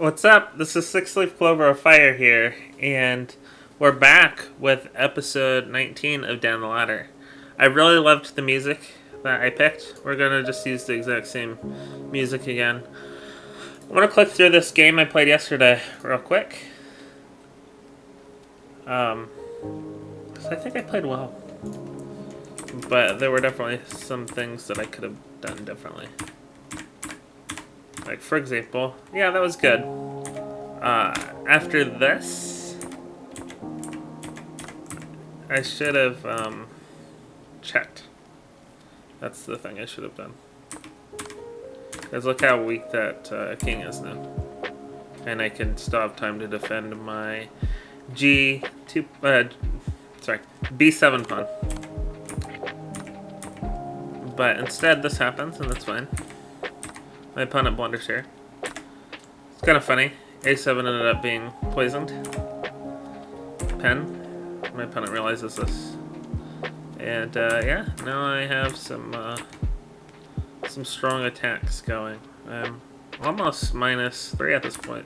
What's up? This is Six Leaf Clover of Fire here, and we're back with episode 19 of Down the Ladder. I really loved the music that I picked. We're gonna just use the exact same music again. I'm gonna click through this game I played yesterday real quick. So I think I played well, but there were definitely some things that I could have done differently. Like, for example, yeah, that was good. After this, I should have checked. That's the thing I should have done. Because look how weak that king is now. And I can still have time to defend my B7 pawn. But instead this happens, and that's fine. My opponent blunders here. It's kind of funny. A7 ended up being poisoned. Pen. My opponent realizes this. And yeah, now I have some strong attacks going. I'm almost -3 at this point.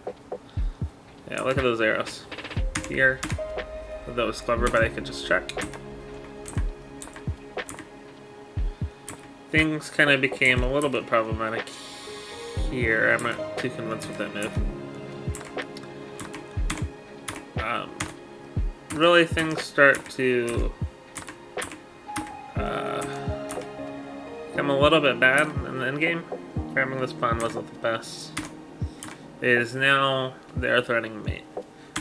Yeah, look at those arrows. Here. That was clever, but I could just check. Things kind of became a little bit problematic here. I'm not too convinced with that move. Really, things start to become a little bit bad in the endgame. Grabbing this pawn wasn't the best. It is now they're threatening me.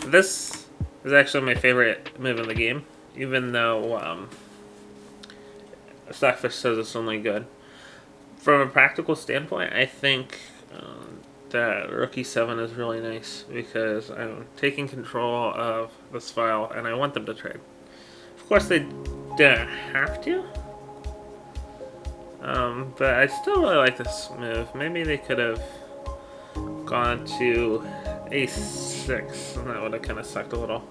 This is actually my favorite move in the game, even though Stockfish says it's only good. From a practical standpoint, I think that Rook E7 is really nice because I'm taking control of this file and I want them to trade. Of course, they don't have to, but I still really like this move. Maybe they could have gone to A6, and that would have kind of sucked a little.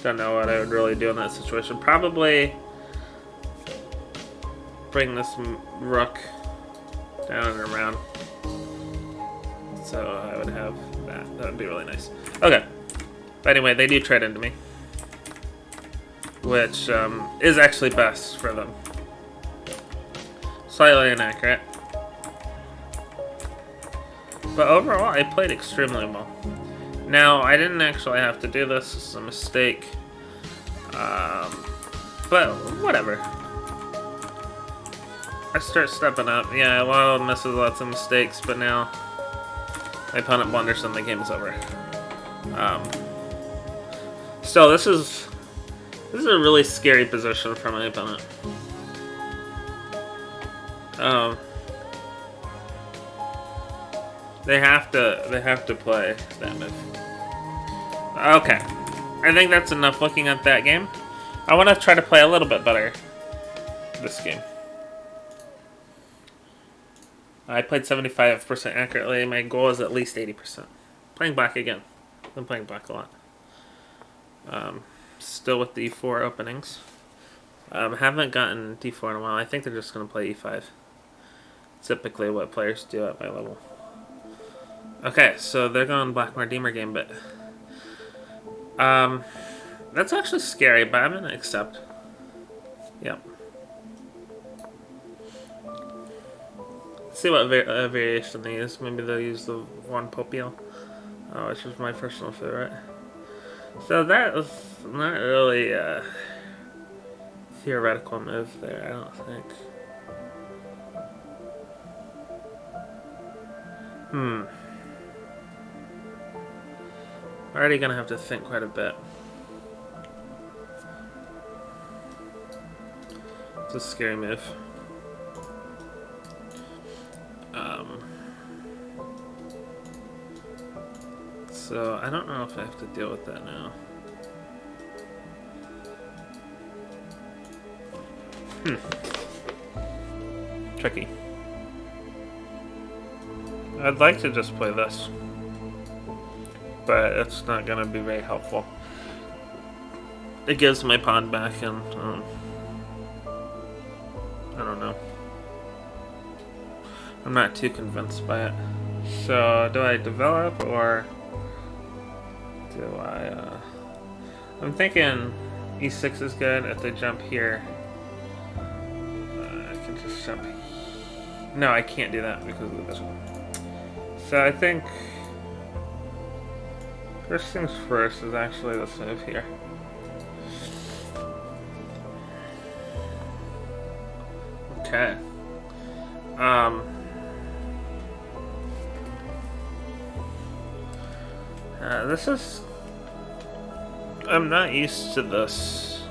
Don't know what I would really do in that situation. Probably bring this rook down and around. So I would have that. That would be really nice. Okay. But anyway, they do trade into me, which is actually best for them. Slightly inaccurate. But overall, I played extremely well. Now, I didn't actually have to do this. This is a mistake. But whatever. I start stepping up. Yeah, a lot of misses, lots of mistakes, but now my opponent blunders and the game is over. Still, this is a really scary position for my opponent. They have to play that move. Okay, I think that's enough looking at that game. I want to try to play a little bit better this game. I played 75% accurately. My goal is at least 80%. Playing black again. I've been playing black a lot. Still with the E4 openings. Haven't gotten D4 in a while. I think they're just going to play E5. Typically what players do at my level. Okay, so they're going Blackmar-Diemer game, but that's actually scary, but I'm going to accept. Yep. Let's see what variation they use. Maybe they'll use the one Popiel, which is my personal favorite. So that was not really a theoretical move there, I don't think. Already gonna have to think quite a bit. It's a scary move. So I don't know if I have to deal with that now. Tricky. I'd like to just play this, but it's not going to be very helpful. It gives my pawn back, and I don't know. I'm not too convinced by it. So, do I develop or do I... I'm thinking e6 is good. If they jump here, I can just jump. No, I can't do that because of the bishop. So I think first things first is actually this move here. Okay. This is... I'm not used to this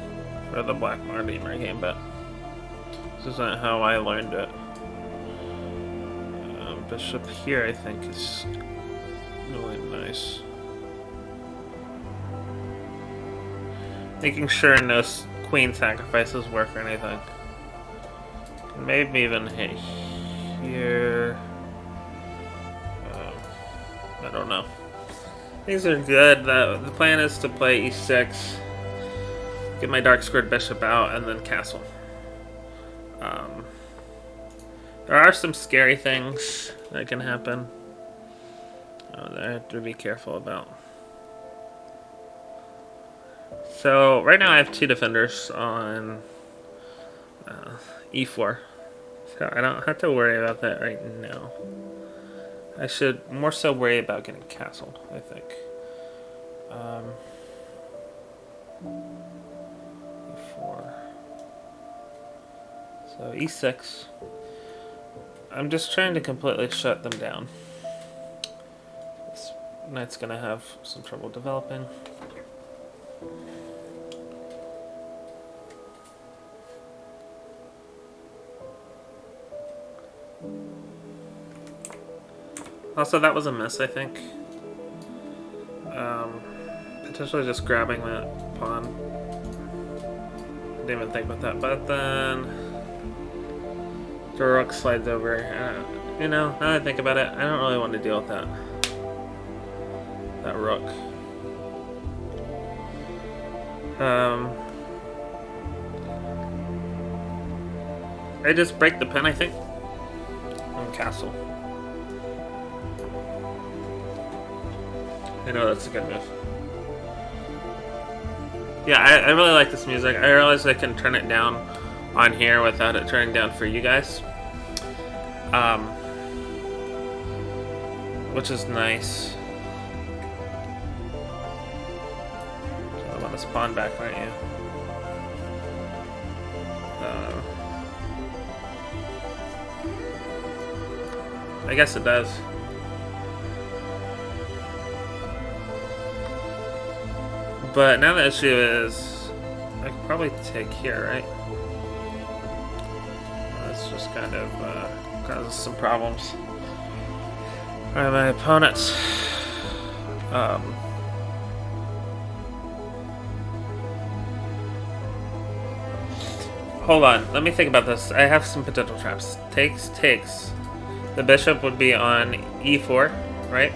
for the Blackmar-Diemer game, but this isn't how I learned it. Bishop here, I think, is really nice. Making sure no queen sacrifices work or anything. Maybe even hit here. I don't know. These are good. The plan is to play e6, get my dark squared bishop out, and then castle. There are some scary things that can happen that I have to be careful about. So right now I have two defenders on e4, so I don't have to worry about that right now. I should more so worry about getting castled, I think. E4. So e6. I'm just trying to completely shut them down. This knight's gonna have some trouble developing. Also, that was a miss, I think. Potentially just grabbing that pawn. Didn't even think about that, but then the rook slides over. You know, now that I think about it, I don't really want to deal with that. That rook. I just break the pin, I think, and castle. I know that's a good move. Yeah, I really like this music. I realize I can turn it down on here without it turning down for you guys. Which is nice. So I want this pawn back, aren't you? I guess it does. But now the issue is, I could probably take here, right? That's just kind of causes some problems. Alright, my opponents. Hold on, let me think about this. I have some potential traps. Takes. The bishop would be on e4, right?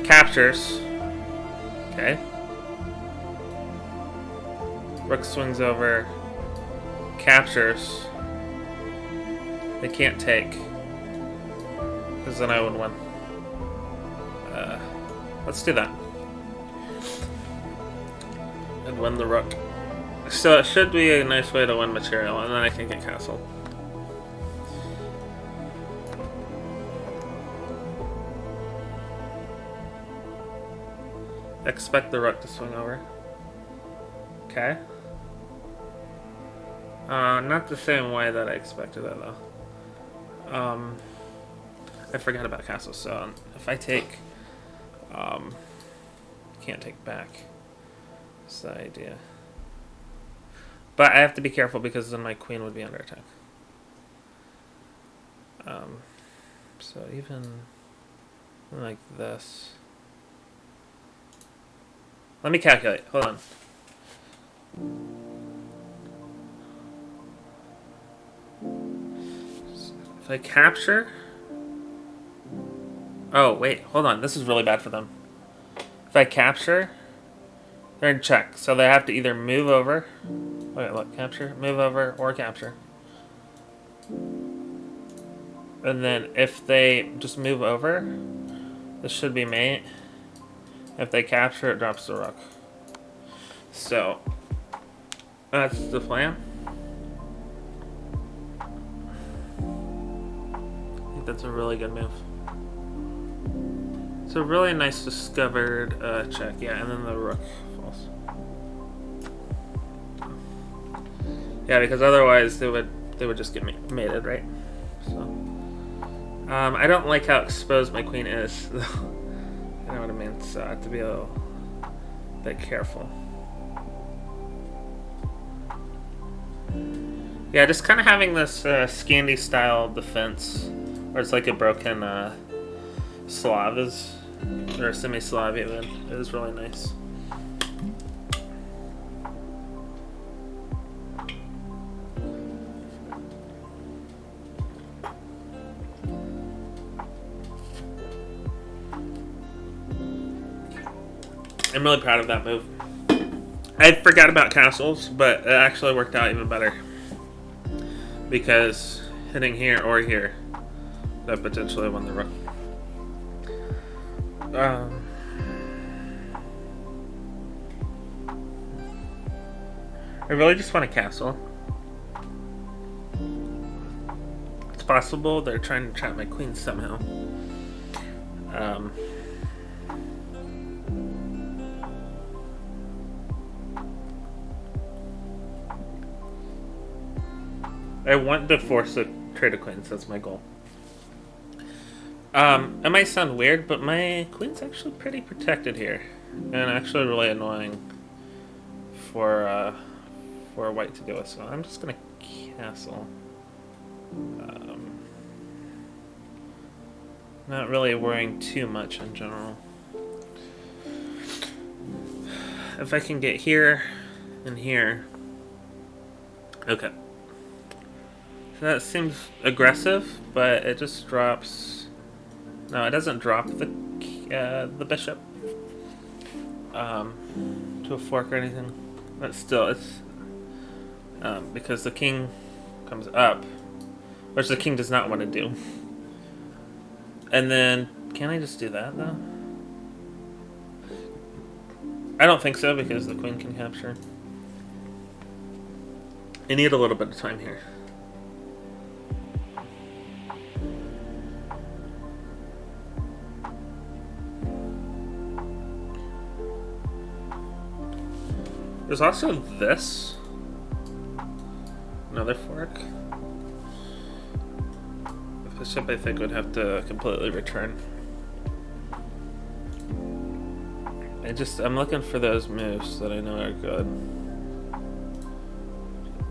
Captures. Okay. Rook swings over, captures. They can't take, because then I would win. Let's do that. And win the rook. So it should be a nice way to win material, and then I can get castled. Expect the rook to swing over. Okay. Not the same way that I expected it, though. I forgot about castle, so if I take, can't take back. That's the idea. But I have to be careful because then my queen would be under attack. So even like this. Let me calculate. Hold on. If I capture... Oh, wait. Hold on. This is really bad for them. If I capture, they're in check. So they have to either move over... Wait, look. Capture, move over, or capture. And then if they just move over, this should be mate. If they capture, it drops the rook. So, that's the plan. I think that's a really good move. It's a really nice discovered check, yeah, and then the rook falls. Yeah, because otherwise they would just get mated, right? So, I don't like how exposed my queen is. You know what I mean? So I have to be a little bit careful. Yeah, just kind of having this Scandi style defense, where it's like a broken Slav or semi-Slav even, is really nice. I'm really proud of that move. I forgot about castles, but it actually worked out even better. Because hitting here or here, that potentially won the rook. I really just want a castle. It's possible they're trying to trap my queen somehow. I want to force a trade of queens. That's my goal. It might sound weird, but my queen's actually pretty protected here, and actually really annoying for white to go with. So I'm just gonna castle. Not really worrying too much in general. If I can get here and here, okay. So that seems aggressive, but it just drops. No, it doesn't drop the bishop to a fork or anything. But still, it's because the king comes up, which the king does not want to do. And then, can I just do that though? I don't think so because the queen can capture. I need a little bit of time here. There's also this. Another fork. The bishop, I think, would have to completely return. I'm looking for those moves that I know are good.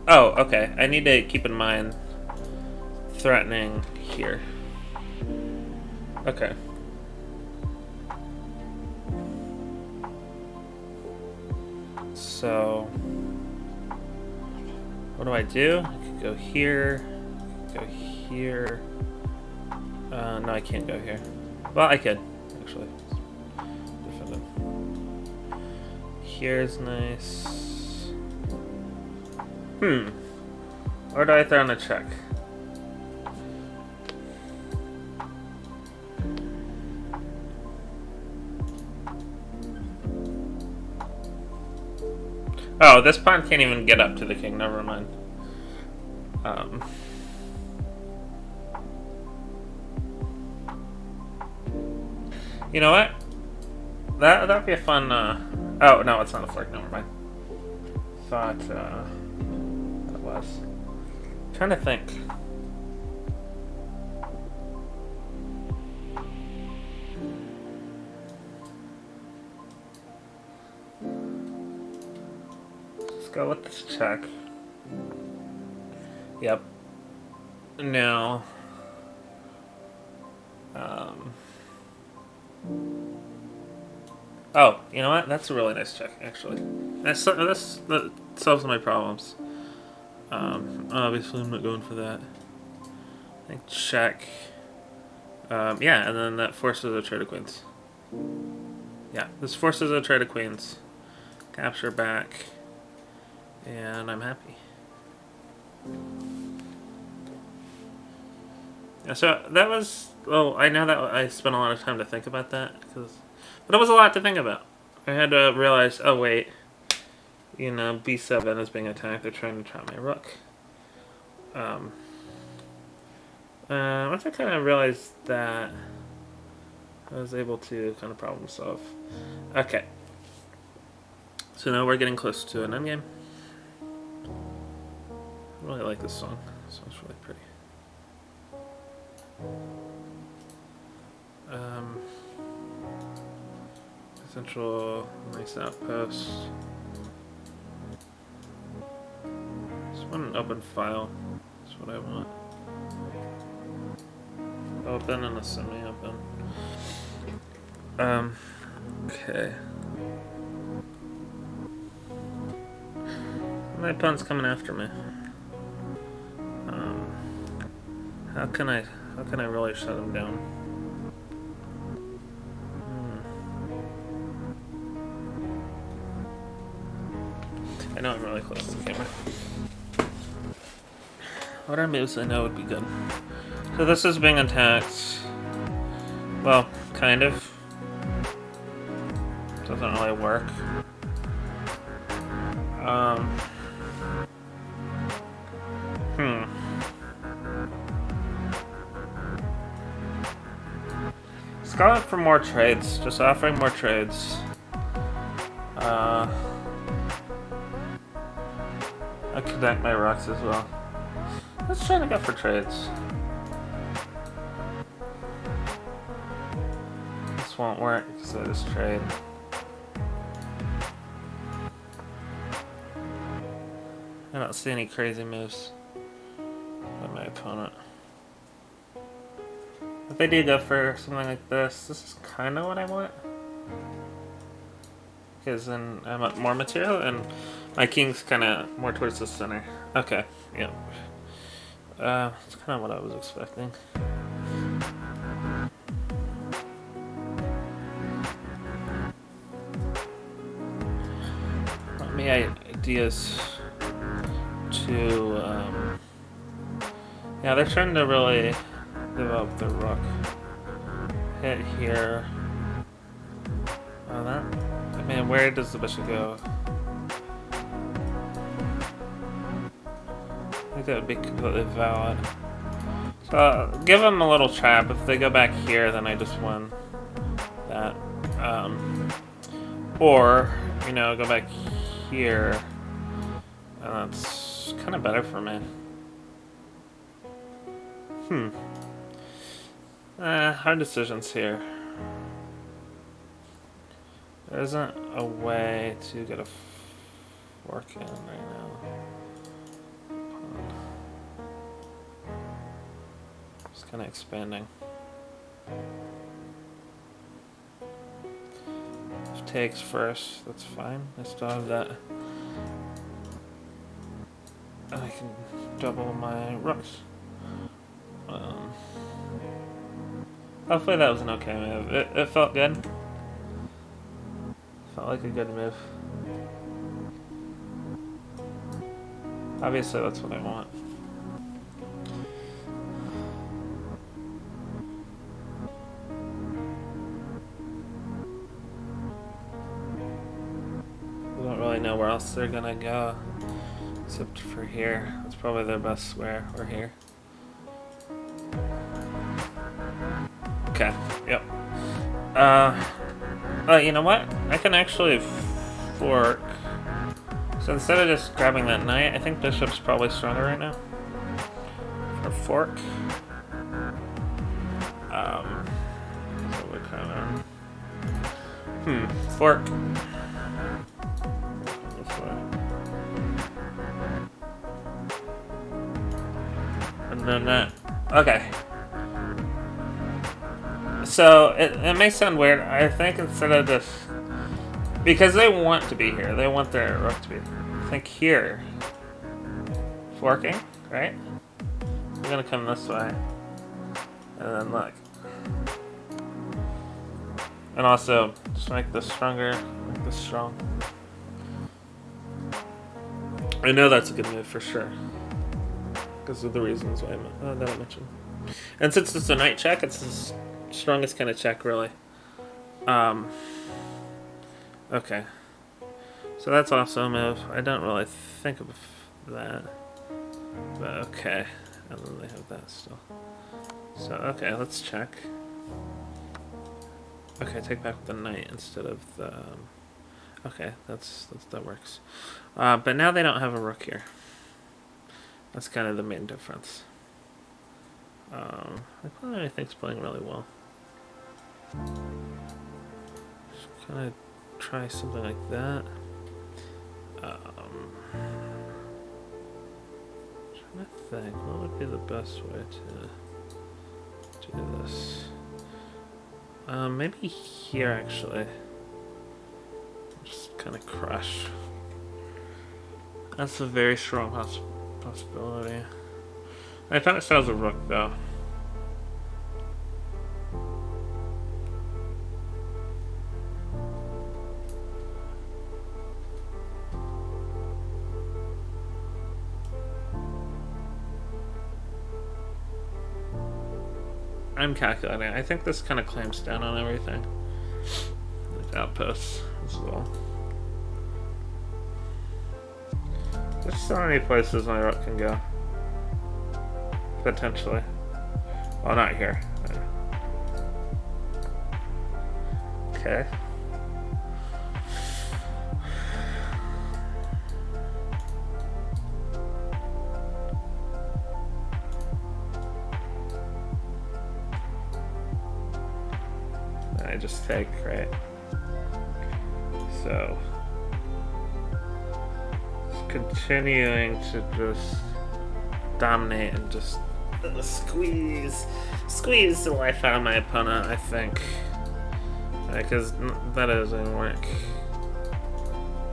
Oh, okay. I need to keep in mind threatening here. Okay. So, what do I do? I could go here, go here. No, I can't go here. Well, I could, actually. Defend it. Here's nice. Or do I throw in a check? Oh, this pawn can't even get up to the king. Never mind. You know what? That'd be a fun. Oh no, it's not a fork. Never mind. Thought it was. Trying to think. Go with this check. Yep. No. Oh, you know what? That's a really nice check, actually. That solves my problems. Obviously, I'm not going for that. I think check. Yeah, and then that forces a trade of queens. Yeah, this forces a trade of queens. Capture back. And I'm happy. Yeah, so that was. Well, I know that I spent a lot of time to think about that, but it was a lot to think about. I had to realize, oh wait, b7 is being attacked. They're trying to trap my rook. Once I kind of realized that, I was able to kind of problem solve. Okay. So now we're getting close to an endgame. I really like this song. This song's really pretty. Central, nice outpost. Just want an open file. That's what I want. Open and a semi-open. Okay. My opponent's coming after me. How can I really shut him down? I know I'm really close to the camera. What are moves I know would be good? So this is being attacked. Well, kind of. Doesn't really work. It's going for more trades. Just offering more trades. I connect my rocks as well. Let's try to go for trades. This won't work because I just trade. I don't see any crazy moves by my opponent. If they do go for something like this is kind of what I want. Because then I want more material and my king's kind of more towards the center. Okay, yeah. It's kind of what I was expecting. Let me ideas to, yeah, they're trying to really develop the rook. Hit here. Oh, that. I mean, where does the bishop go? I think that would be completely valid. So I'll give them a little trap. If they go back here, then I just win that. Or, go back here. And that's kind of better for me. Hard decisions here. There isn't a way to get a fork in right now. Just kind of expanding. If takes first, that's fine. I still have that. I can double my rooks. Hopefully that was an okay move. It felt good. Felt like a good move. Obviously that's what I want. I don't really know where else they're gonna go. Except for here. That's probably their best square, or here. Okay, yep. You know what? I can actually fork. So instead of just grabbing that knight, I think bishop's probably stronger right now. For fork. So we're kind of... fork. This way. And then that. Okay. So, it may sound weird. I think instead of just... Because they want to be here. They want their rook to be here. I think here. Forking, right? I'm going to come this way. And then look. And also, just make this stronger. Make this strong. I know that's a good move for sure. Because of the reasons why that I mentioned. And since it's a knight check, it's the strongest kind of check, really. Okay. So that's also a move. I don't really think of that. But okay. And then they have that still. So, okay, let's check. Okay, take back with the knight instead of the... okay, that works. But now they don't have a rook here. That's kind of the main difference. I think it's playing really well. Just kind of try something like that. Trying to think, what would be the best way to do this? Maybe here actually. Just kind of crush. That's a very strong possibility. I thought it still has a rook though. I'm calculating. I think this kind of clamps down on everything. Like outposts as well. There's so many places my rook can go. Potentially. Well, not here. Okay. I just take, right? So, just continuing to just dominate and just squeeze the life out of my opponent, I think. Because that doesn't work.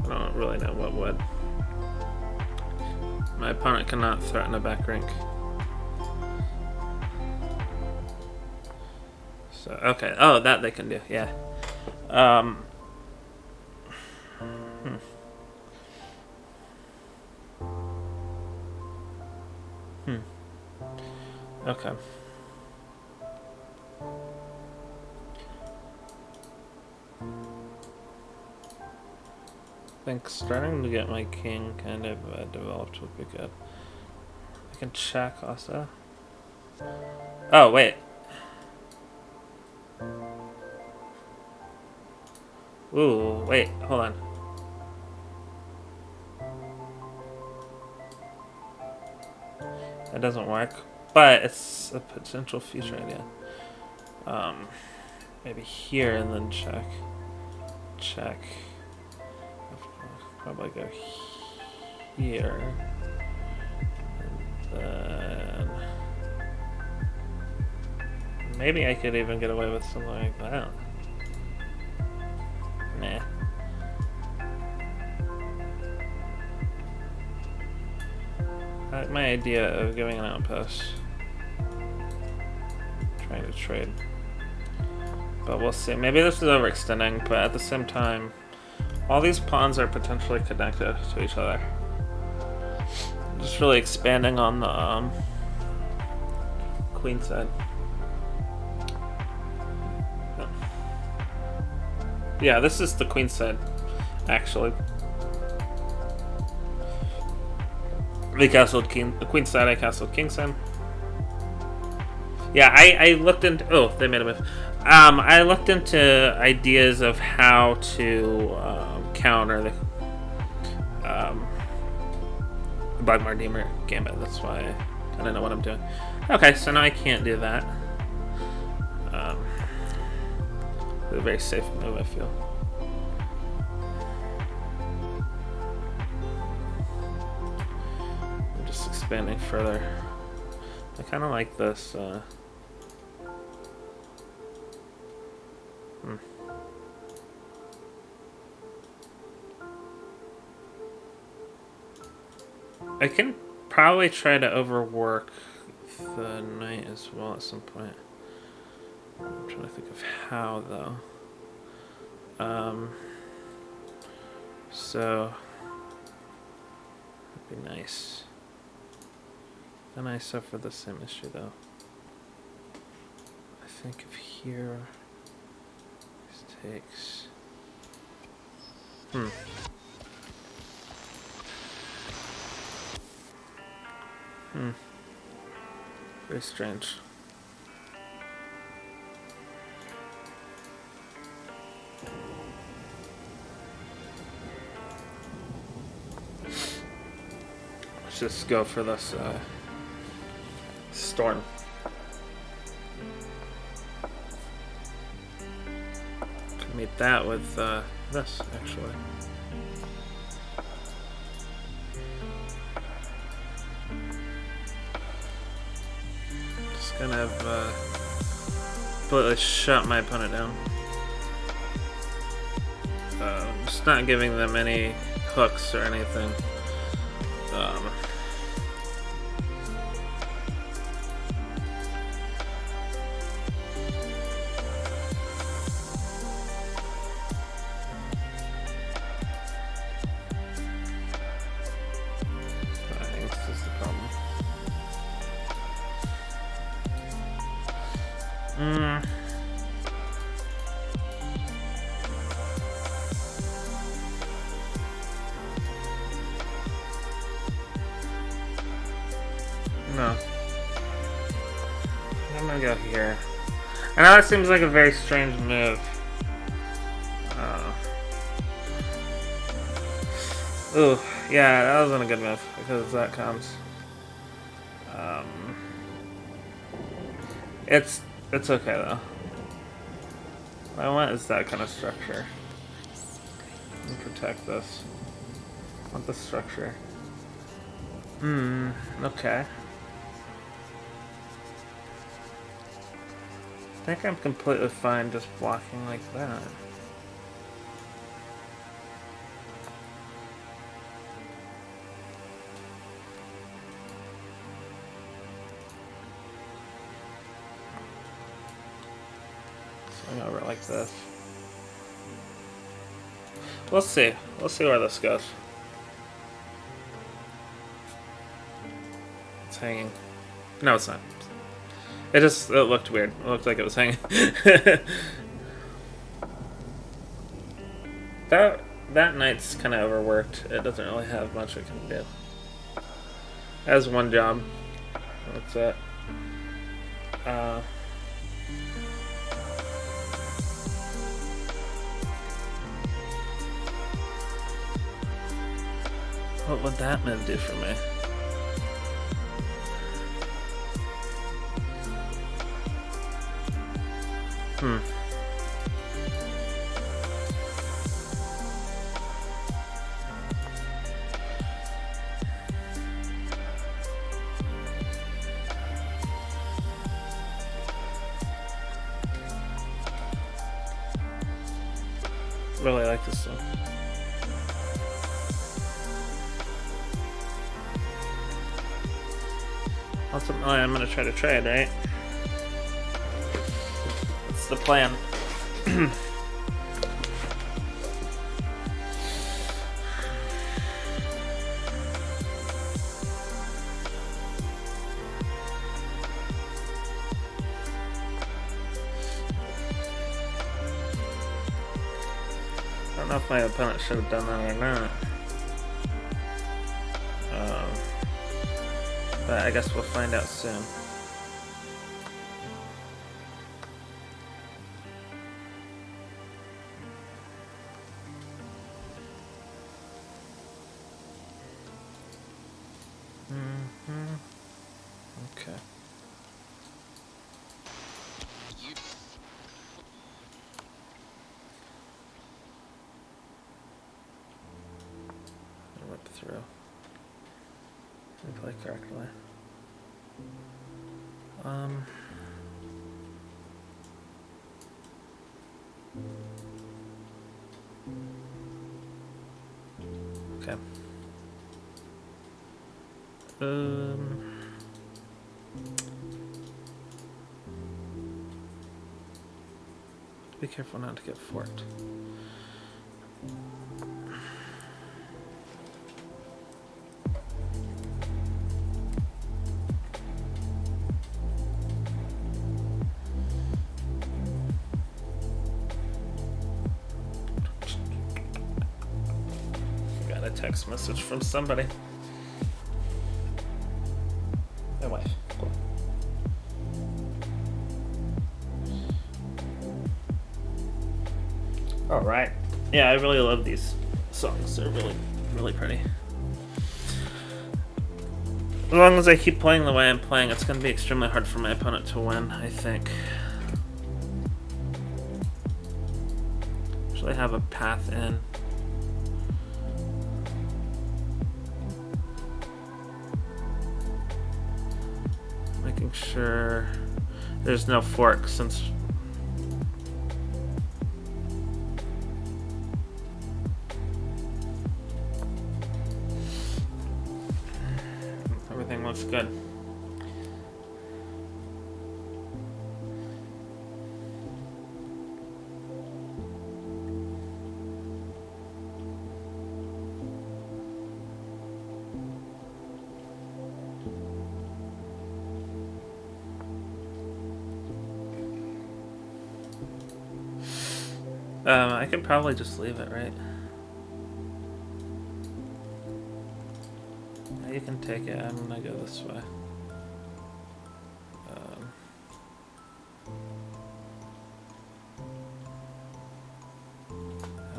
I don't really know what would. My opponent cannot threaten a back rank. So, okay. Oh, that they can do, yeah. Okay. I think starting to get my king kind of developed would be good. I can check also. Oh, wait. Ooh, wait, hold on. That doesn't work, but it's a potential future idea. Maybe here and then check. Check. I'll probably go here. And then maybe I could even get away with something like that. Nah. I like my idea of giving an outpost. Trying to trade. But we'll see. Maybe this is overextending, but at the same time, all these pawns are potentially connected to each other. Just really expanding on the queen side. Yeah, this is the queen side, actually. They castled king. The queen side, I castled king side. Yeah, I looked into. Oh, they made a move. I looked into ideas of how to counter the Blackmar-Diemer gambit. That's why I don't know what I'm doing. Okay, so now I can't do that. It's a very safe move, I feel. I'm just expanding further. I kind of like this. I can probably try to overwork the knight as well at some point. I'm trying to think of how, though. So that'd be nice. Then I suffer the same issue, though. think of here. This takes. Very strange. Let's just go for this storm. Can meet that with this, actually. Just gonna have completely shut my opponent down. Just not giving them any hooks or anything. I think this is the problem. No. I'm gonna go here. I know that seems like a very strange move. Ooh, yeah, that wasn't a good move because that comes. It's okay though. What I want is that kind of structure. And protect this. I want the structure. Okay. I think I'm completely fine just blocking like that. Swing over like this. We'll see. We'll see where this goes. It's hanging. No, it's not. It looked weird. It looked like it was hanging. That knight's kind of overworked. It doesn't really have much it can do. It has one job. That's it. What would that move do for me? Really like this one. Ultimately, I'm gonna try to trade, right? That's the plan. I don't know if my opponent should have done that or not. But I guess we'll find out soon. Okay. Whip through. Play correctly. Okay. Be careful not to get forked. text message from somebody. My wife. Cool. All right. Yeah, I really love these songs. They're really, really pretty. As long as I keep playing the way I'm playing, it's going to be extremely hard for my opponent to win, I think. Actually have a path in. Making sure there's no fork since everything looks good. I could probably just leave it, right? Yeah, you can take it. I'm gonna go this way.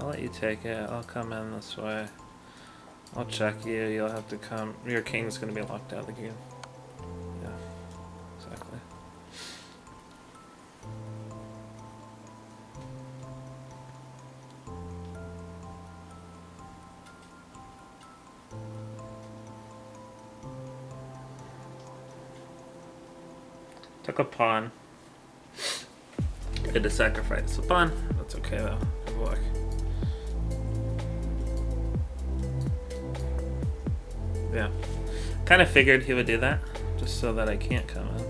I'll let you take it. I'll come in this way. I'll check you. You'll have to come. Your king's gonna be locked out of the game. Yeah, exactly. Took a pawn. I had to sacrifice a pawn. That's okay though. Good luck. Yeah. Kind of figured he would do that, just so that I can't come in.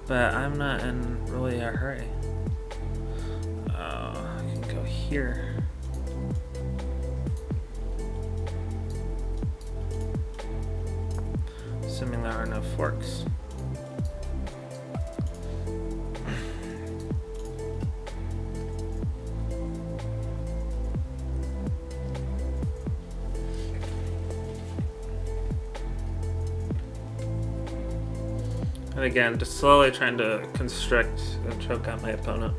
But I'm not in really a hurry. I can go here. Assuming there are no forks. And again, just slowly trying to constrict and choke out my opponent.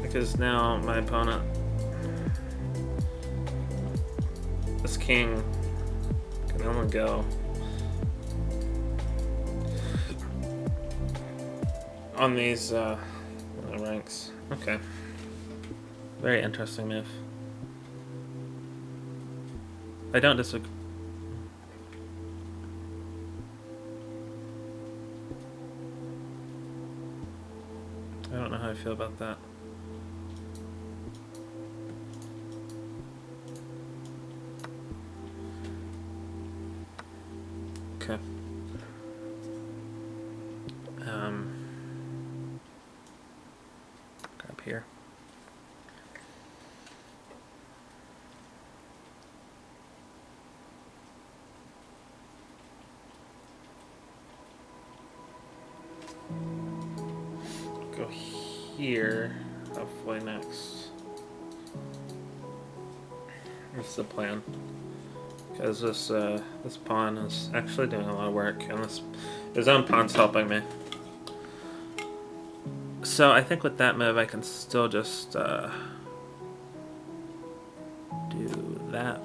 Because now my opponent, this king, can only go on these ranks. Okay. Very interesting move. I don't disagree. I don't know how I feel about that. Okay. Grab here. Go here, hopefully next. That's the plan. Because this pawn is actually doing a lot of work, and his own pawn's helping me. So I think with that move I can still just do that.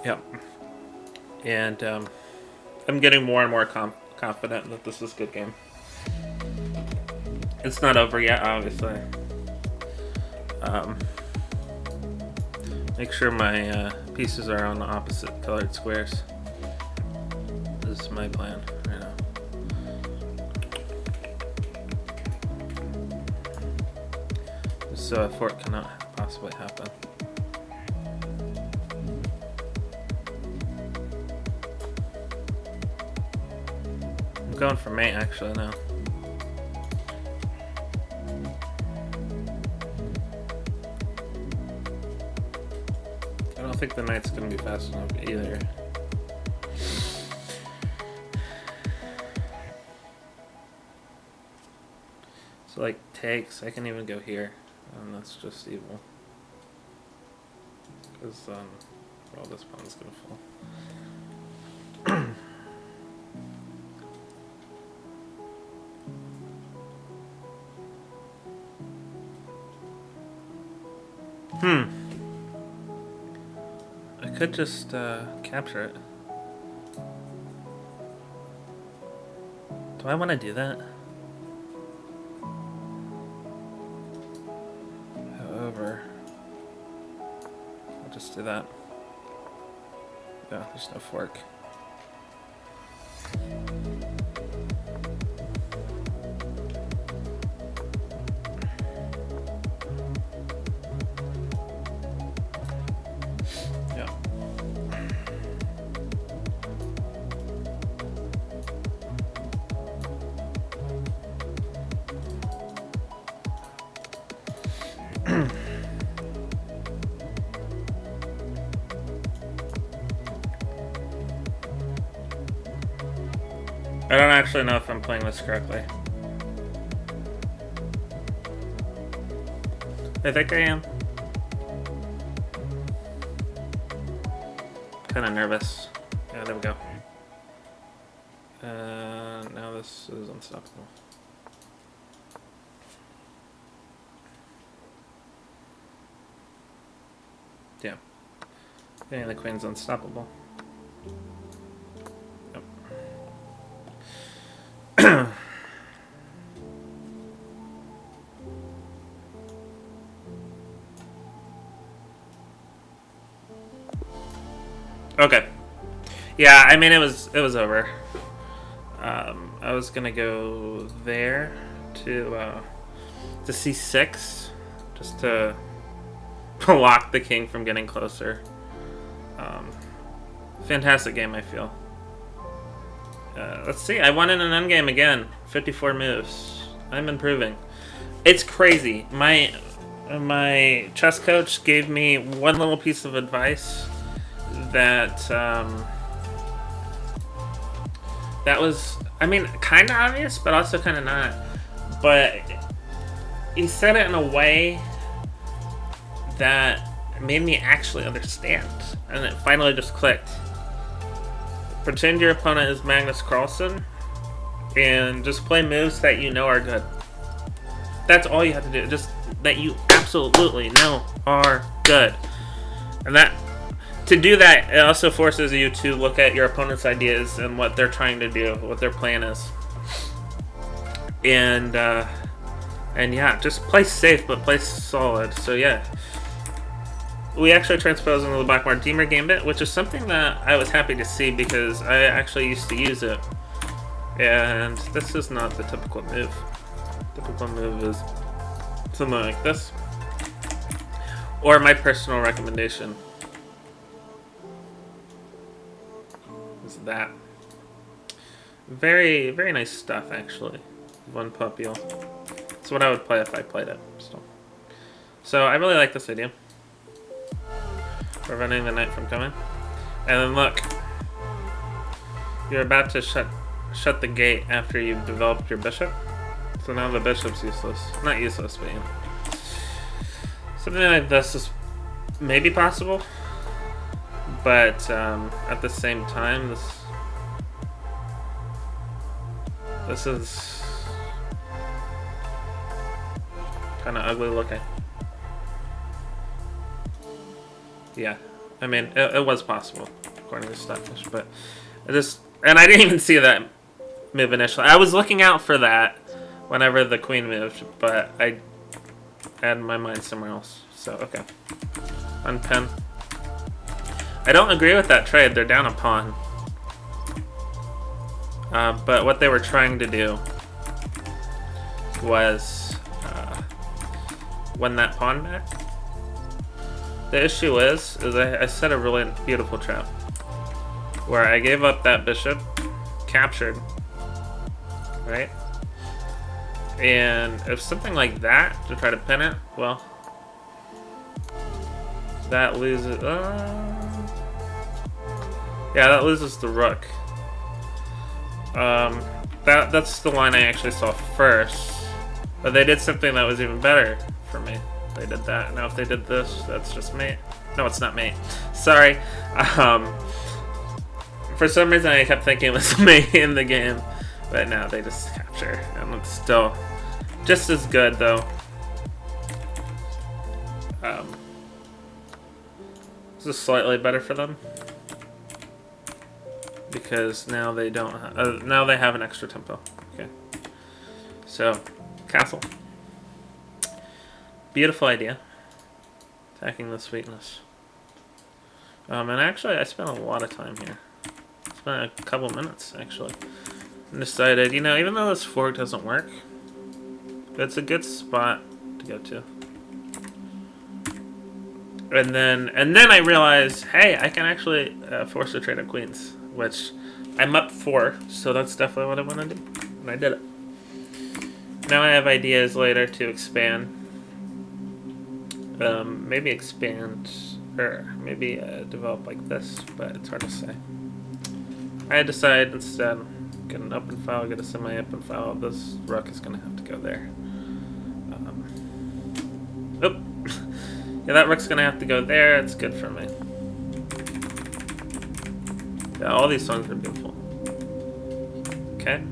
Yep. And I'm getting more and more confident that this is a good game. It's not over yet, obviously. Make sure my pieces are on the opposite colored squares. This is my plan right now. So a fork cannot possibly happen. I'm going for mate actually now. think the knight's gonna be fast enough either. So like takes, I can even go here, and that's just evil. Because well, this pawn's gonna fall. I could just capture it. Do I want to do that? However, I'll just do that. Yeah, there's no fork. I don't actually know if I'm playing this correctly. I think I am. Kind of nervous. Yeah, there we go. Now this is unstoppable. Yeah. I think the queen's unstoppable. Okay. Yeah, I mean it was over. I was gonna go there to c6, just to block the king from getting closer. Fantastic game, I feel. Let's see. I won in an endgame again. 54 moves. I'm improving. It's crazy. My chess coach gave me one little piece of advice that that was, I mean, kind of obvious, but also kind of not. But he said it in a way that made me actually understand, and it finally just clicked. Pretend your opponent is Magnus Carlsen, and just play moves that you know are good. That's all you have to do. Just that you absolutely know are good. And that, to do that, it also forces you to look at your opponent's ideas and what they're trying to do, what their plan is. And yeah, just play safe, but play solid. So yeah. We actually transposed into the Blackmar-Diemer gambit, which is something that I was happy to see because I actually used to use it. And this is not the typical move. The typical move is something like this. Or my personal recommendation is that. Very, very nice stuff, actually. One pupil. It's what I would play if I played it. So I really like this idea. Preventing the knight from coming. And then look. You're about to shut the gate after you've developed your bishop. So now the bishop's useless. Not useless, but you know. Something like this is maybe possible. But at the same time, this is kind of ugly looking. Yeah, I mean, it was possible, according to Stockfish, but and I didn't even see that move initially. I was looking out for that whenever the queen moved, but I had my mind somewhere else, so okay. Unpin. I don't agree with that trade, they're down a pawn. But what they were trying to do was win that pawn back. The issue is I set a really beautiful trap where I gave up that bishop, captured, right? And if something like that to try to pin it, well, that loses. Yeah, that loses the rook. That's the line I actually saw first. But they did something that was even better for me. They did that. Now if they did this, that's just mate. No, it's not mate. Sorry. For some reason I kept thinking it was mate in the game. But now they just capture. And it's still just as good though. This is slightly better for them. Because now they don't now they have an extra tempo. Okay. So, castle. Beautiful idea. Attacking this weakness. And actually, I spent a lot of time here. Spent a couple minutes, actually. And decided, you know, even though this fork doesn't work, it's a good spot to go to. And then I realized, hey, I can actually force a trade of queens, which I'm up for, so that's definitely what I want to do. And I did it. Now I have ideas later to expand. Maybe expand, or maybe develop like this, but it's hard to say. I decided instead, get an open file, get a semi-open file. This rook is going to have to go there. Oh, yeah, that rook's going to have to go there. It's good for me. Yeah, all these songs are beautiful. Okay,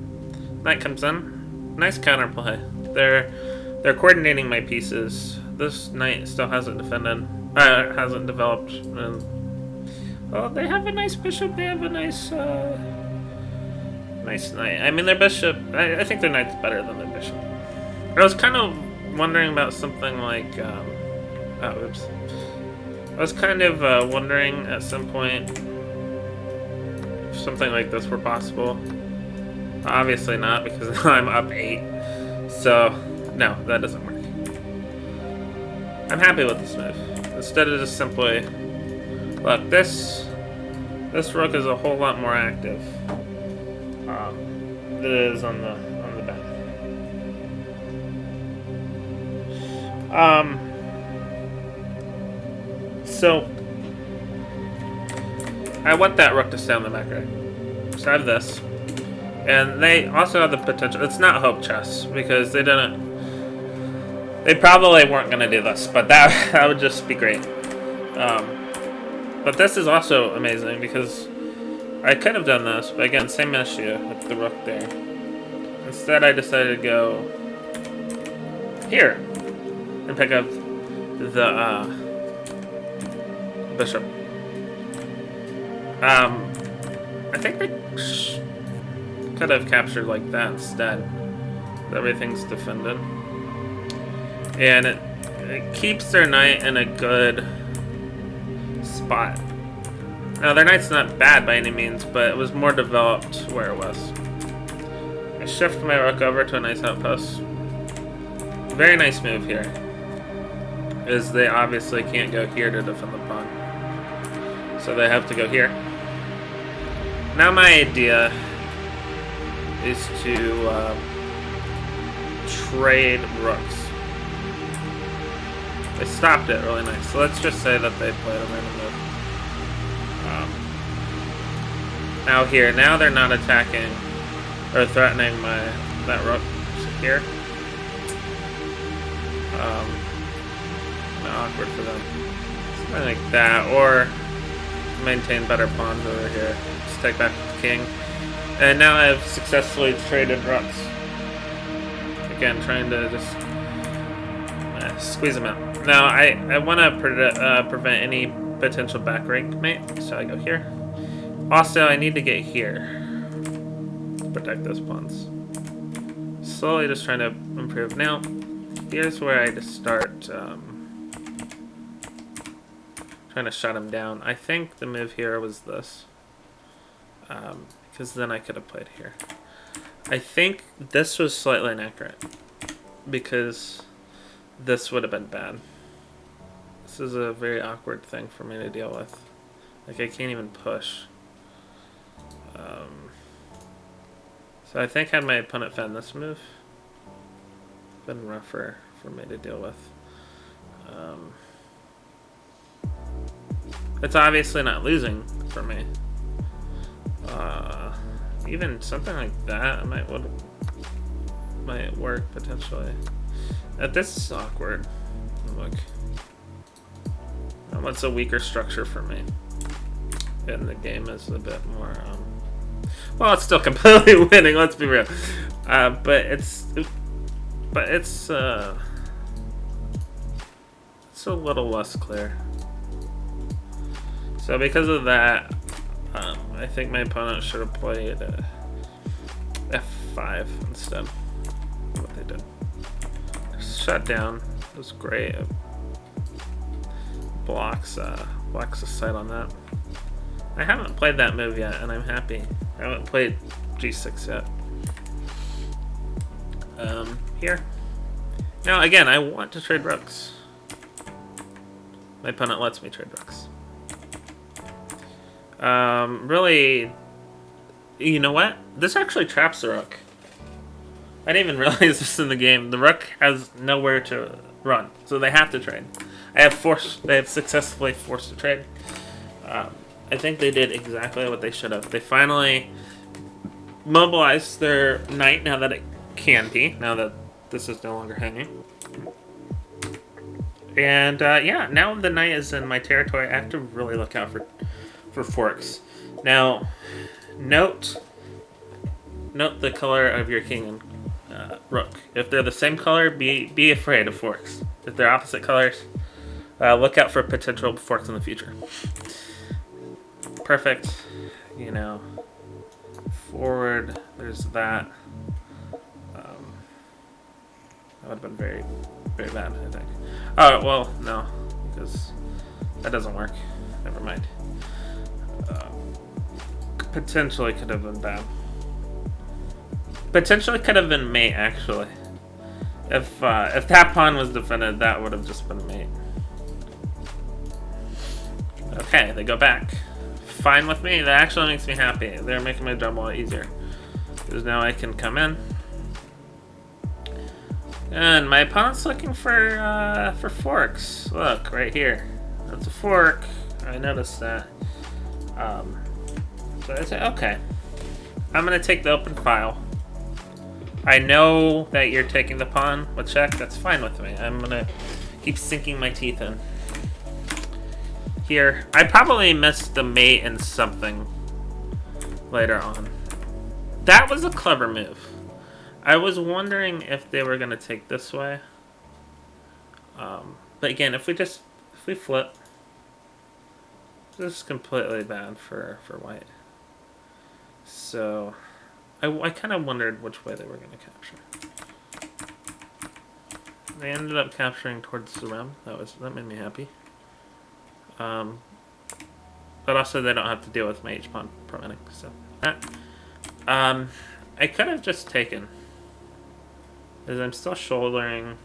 knight comes in. Nice counterplay. They're coordinating my pieces. This knight still hasn't defended. Hasn't developed. And, well, they have a nice bishop. They have a nice, nice knight. I mean, their bishop. I think their knight's better than their bishop. I was kind of wondering about something like. Oops. I was kind of wondering at some point if something like this were possible. Obviously not, because I'm up 8. So, no, that doesn't work. I'm happy with this move. Instead of just simply, look, this rook is a whole lot more active than it is on the back. So I want that rook to stay on the back right. So I have this, and they also have the potential. It's not hope chess because they didn't. They probably weren't going to do this, but that would just be great. But this is also amazing because I could have done this, but again, same issue with the rook there. Instead, I decided to go here and pick up the bishop. I think they could have captured like that instead. Everything's defended. And it keeps their knight in a good spot. Now, their knight's not bad by any means, but it was more developed where it was. I shift my rook over to a nice outpost. Very nice move here, is they obviously can't go here to defend the pawn. So they have to go here. Now my idea is to trade rooks. They stopped it really nice. So let's just say that they played a random move. Now here, now they're not attacking or threatening that rook here. Awkward for them. Something like that, or maintain better pawns over here. Just take back the king. And now I've successfully traded rooks. Again, trying to just squeeze them out. Now, I want to prevent any potential back rank mate, so I go here. Also, I need to get here to protect those pawns. Slowly just trying to improve. Now, here's where I just start trying to shut him down. I think the move here was this, because then I could have played here. I think this was slightly inaccurate, because this would have been bad. This is a very awkward thing for me to deal with. Like, I can't even push. So I think had my opponent found this move, been rougher for me to deal with. It's obviously not losing for me. Even something like that might work potentially. This is awkward. Look, what's a weaker structure for me? And the game is a bit more. Well, it's still completely winning. Let's be real. But it's a little less clear. So because of that, I think my opponent should have played F5 instead. What they did. Shut down. It was great. It blocks the sight on that. I haven't played that move yet, and I'm happy. I haven't played G6 yet. Here. Now, again, I want to trade rooks. My opponent lets me trade rooks. Really, you know what? This actually traps the rook. I didn't even realize this in the game. The rook has nowhere to run, so they have to trade. They have successfully forced a trade. I think they did exactly what they should have. They finally mobilized their knight now that it can be, now that this is no longer hanging. And yeah, now the knight is in my territory. I have to really look out for forks. Now, note the color of your king and rook. If they're the same color, be afraid of forks. If they're opposite colors, look out for potential forks in the future. Perfect, you know. Forward, there's that. That would have been very, very bad, I think. Oh, well, no, because that doesn't work. Never mind. Potentially could have been bad. Potentially could have been mate, actually. If that pawn was defended, that would have just been mate. Okay, they go back. Fine with me. That actually makes me happy. They're making my job a lot easier. Because now I can come in. And my opponent's looking for forks. Look, right here. That's a fork. I noticed that. So I say, okay. I'm going to take the open file. I know that you're taking the pawn with check. That's fine with me. I'm going to keep sinking my teeth in. Here. I probably missed the mate and something later on. That was a clever move. I was wondering if they were going to take this way. But again, if we flip, this is completely bad for white. So I kind of wondered which way they were going to capture. They ended up capturing towards the rim. That made me happy. But also they don't have to deal with my H pawn preventing. So that. I could have just taken. As I'm still shouldering.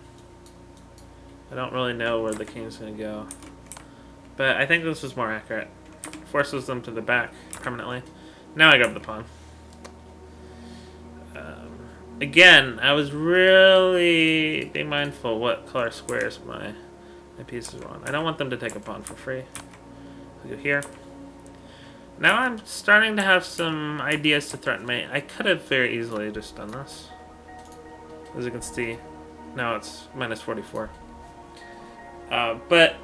I don't really know where the king's going to go. But I think this is more accurate. Forces them to the back permanently. Now I grab the pawn. Again, I was really being mindful what color squares my pieces are on. I don't want them to take a pawn for free. I'll go here. Now I'm starting to have some ideas to threaten mate. I could have very easily just done this. As you can see, now it's minus 44. But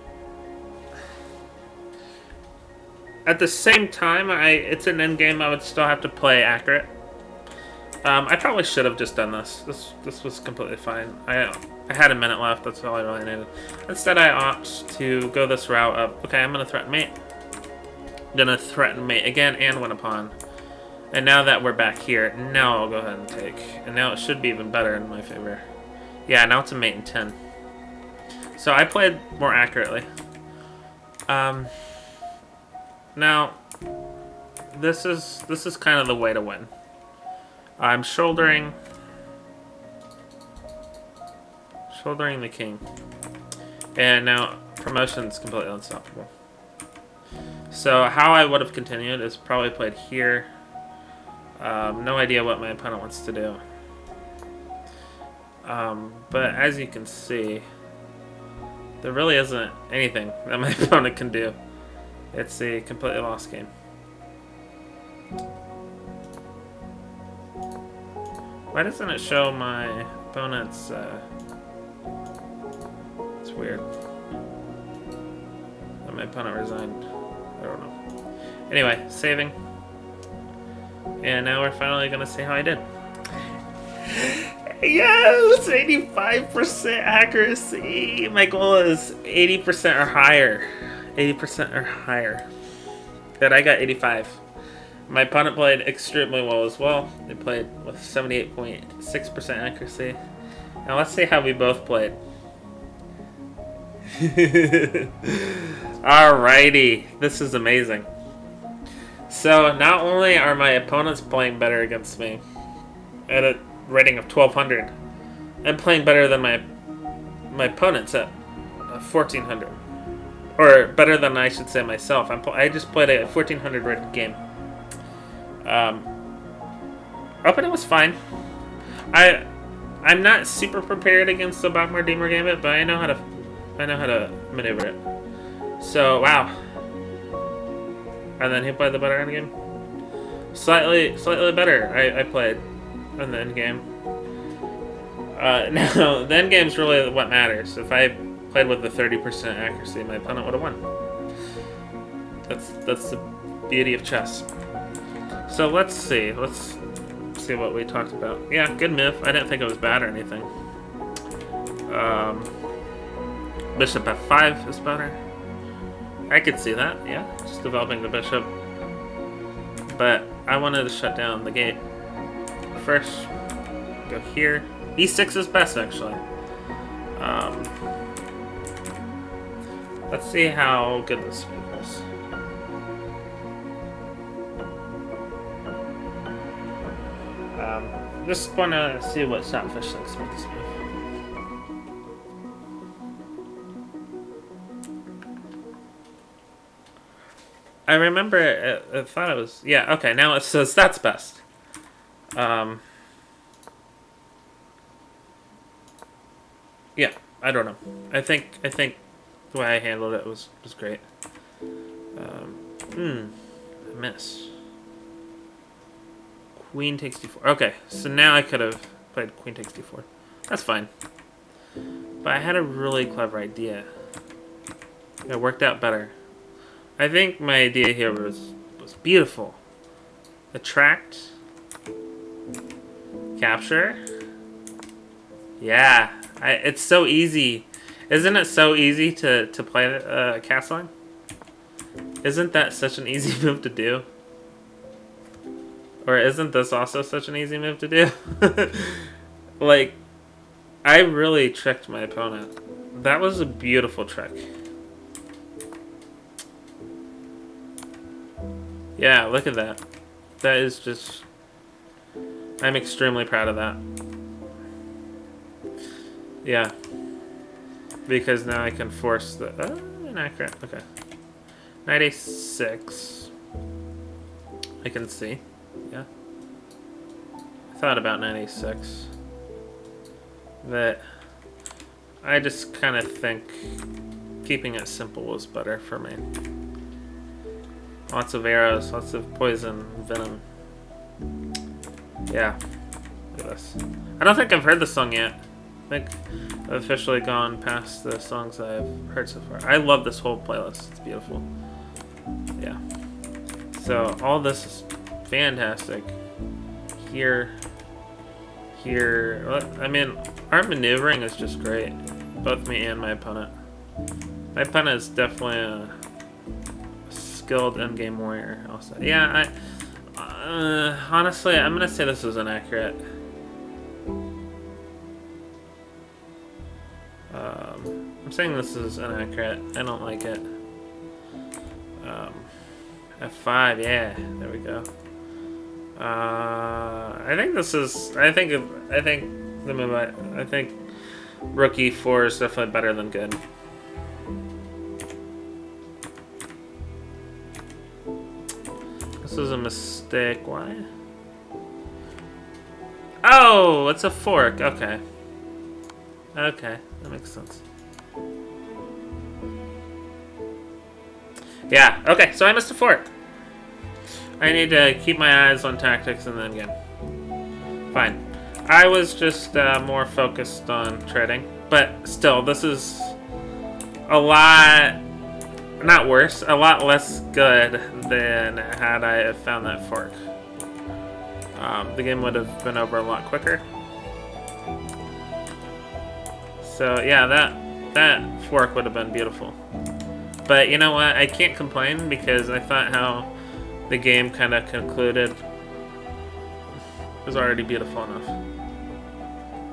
at the same time, it's an endgame. I would still have to play accurate. I probably should have just done this. This was completely fine. I had a minute left. That's all I really needed. Instead, I opt to go this route of, okay, I'm going to threaten mate. I'm going to threaten mate again and win a pawn. And now that we're back here, now I'll go ahead and take. And now it should be even better in my favor. Yeah, now it's a mate in 10. So I played more accurately. Now, this is kind of the way to win. I'm shouldering the king. And now promotion's completely unstoppable. So how I would have continued is probably played here. No idea what my opponent wants to do. But as you can see, there really isn't anything that my opponent can do. It's a completely lost game. Why doesn't it show my opponent's, It's weird. That my opponent resigned. I don't know. Anyway, saving. And now we're finally gonna see how I did. Yes! 85% accuracy! My goal is 80% or higher. 80% or higher. But I got 85. My opponent played extremely well as well. They played with 78.6% accuracy. Now let's see how we both played. Alrighty, this is amazing. So not only are my opponents playing better against me at a rating of 1200, I'm playing better than my opponents at 1400, or better than I should say myself. I just played a 1400 rated game. Opening was fine. I'm not super prepared against the Blackmar-Diemer gambit, but I know how to maneuver it. So wow. And then he played the better end game. Slightly better. I played in the end game. Now the end game's really what matters. If I played with the 30% accuracy, my opponent would have won. That's the beauty of chess. So let's see what we talked about. Yeah, good move. I didn't think it was bad or anything. Bishop f5 is better. I could see that, yeah. Just developing the bishop. But I wanted to shut down the gate. First, go here. e6 is best, actually. Let's see how good this move is. Just want to see what Shotfish thinks about this move. I remember, I thought it was, yeah, okay, now it says that's best. Yeah, I don't know. I think the way I handled it was great. I miss. Queen takes d4. Okay, so now I could have played queen takes d4. That's fine. But I had a really clever idea. It worked out better. I think my idea here was beautiful. Attract. Capture. Yeah. It's so easy. Isn't it so easy to play castling? Isn't that such an easy move to do? Or isn't this also such an easy move to do? Like, I really tricked my opponent. That was a beautiful trick. Yeah, look at that. That is just... I'm extremely proud of that. Yeah. Because now I can force the... inaccurate. Okay. Knight a6. I can see. Yeah. I thought about knight a6. But I just kind of think keeping it simple was better for me. Lots of arrows, lots of poison, venom. Yeah. Look at this. I don't think I've heard the song yet. I think I've officially gone past the songs I've heard so far. I love this whole playlist. It's beautiful. Yeah. So all this is fantastic. Here. I mean, our maneuvering is just great. Both me and my opponent. My opponent is definitely a skilled endgame warrior. Also, yeah. Honestly, I'm gonna say this was inaccurate. I'm saying this is inaccurate. I don't like it. F5, yeah, there we go. I think this is. I think the move. I think rook e4 is definitely better than good. This is a mistake. Why? Oh, it's a fork. Okay. Okay, that makes sense. Yeah, okay, so I missed a fork. I need to keep my eyes on tactics and then again. Fine. I was just more focused on trading. But still, this is a lot, not worse, a lot less good than had I found that fork. The game would have been over a lot quicker. So yeah, that fork would have been beautiful. But you know what? I can't complain because I thought how the game kind of concluded was already beautiful enough.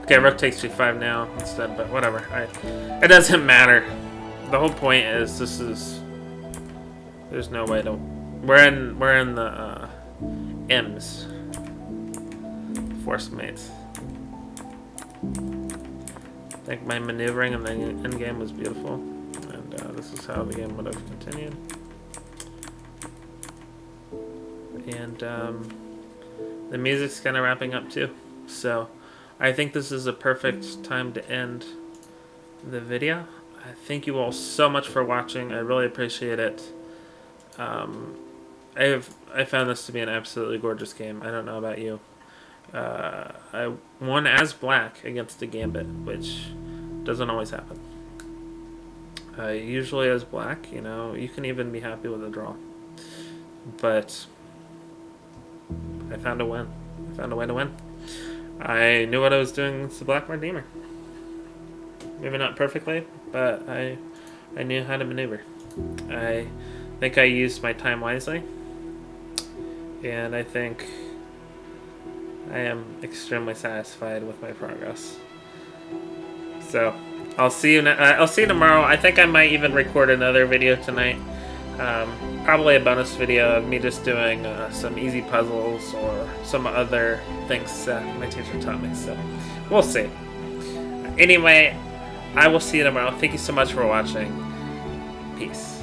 Okay, rook takes g5 now instead, but whatever. It doesn't matter. The whole point is this is. There's no way to. We're in the M's. Force mates. I think my maneuvering in the endgame was beautiful, and this is how the game would have continued. And the music's kind of wrapping up too, so I think this is a perfect time to end the video. I thank you all so much for watching. I really appreciate it. I found this to be an absolutely gorgeous game. I don't know about you. I won as black against a gambit, which doesn't always happen. Usually as black, you know, you can even be happy with a draw. But I found a win. I found a way to win. I knew what I was doing against the Blackmar-Diemer. Maybe not perfectly, but I knew how to maneuver. I think I used my time wisely, and I think I am extremely satisfied with my progress. So I'll see you. I'll see you tomorrow. I think I might even record another video tonight. Probably a bonus video of me just doing some easy puzzles or some other things that my teacher taught me. So we'll see. Anyway, I will see you tomorrow. Thank you so much for watching. Peace.